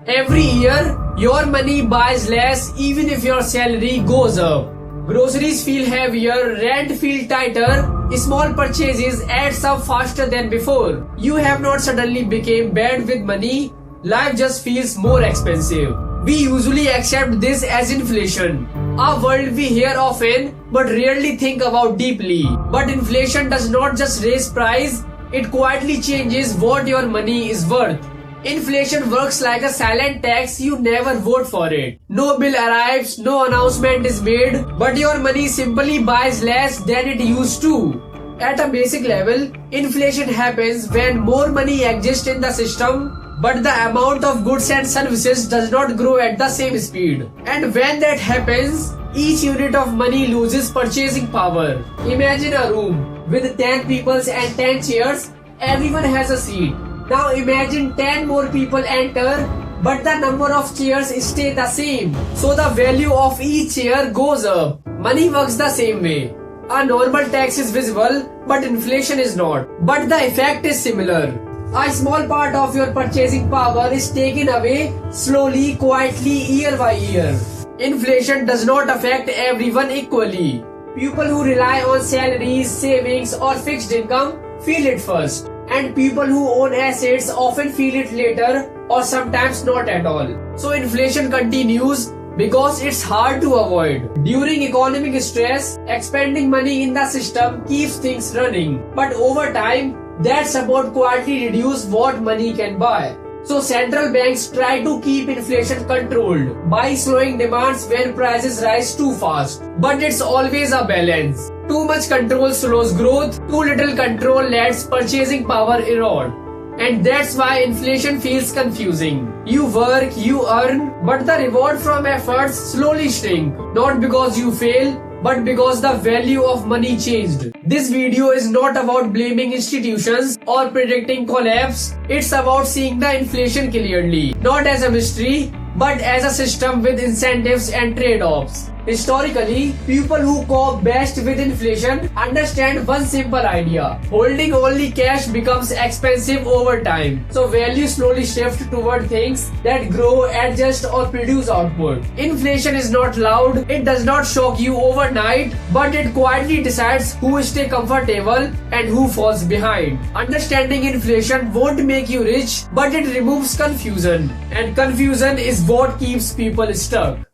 Every year, your money buys less even if your salary goes up. Groceries feel heavier, rent feel tighter, small purchases adds up faster than before. You have not suddenly become bad with money, life just feels more expensive. We usually accept this as inflation, a word we hear often but rarely think about deeply. But inflation does not just raise price, it quietly changes what your money is worth. Inflation works like a silent tax, you never vote for it. No bill arrives, no announcement is made, but your money simply buys less than it used to. At a basic level, inflation happens when more money exists in the system, but the amount of goods and services does not grow at the same speed. And when that happens, each unit of money loses purchasing power. Imagine a room with 10 people and 10 chairs, everyone has a seat. Now imagine 10 more people enter, but the number of chairs stay the same. So the value of each chair goes up. Money works the same way. A normal tax is visible, but inflation is not. But the effect is similar. A small part of your purchasing power is taken away slowly, quietly, year by year. Inflation does not affect everyone equally. People who rely on salaries, savings, or fixed income feel it first. And people who own assets often feel it later or sometimes not at all. So inflation continues because it's hard to avoid. During economic stress, expending money in the system keeps things running. But over time, that support quietly reduces what money can buy. So central banks try to keep inflation controlled by slowing demands when prices rise too fast. But it's always a balance. Too much control slows growth, too little control lets purchasing power erode. And that's why inflation feels confusing. You work, you earn, but the reward from efforts slowly shrink. Not because you fail, but because the value of money changed. This video is not about blaming institutions or predicting collapse. It's about seeing the inflation clearly, not as a mystery, but as a system with incentives and trade-offs. Historically, people who cope best with inflation understand one simple idea. Holding only cash becomes expensive over time. So value slowly shifts toward things that grow, adjust or produce output. Inflation is not loud, it does not shock you overnight, but it quietly decides who stays comfortable and who falls behind. Understanding inflation won't make you rich, but it removes confusion. And confusion is what keeps people stuck.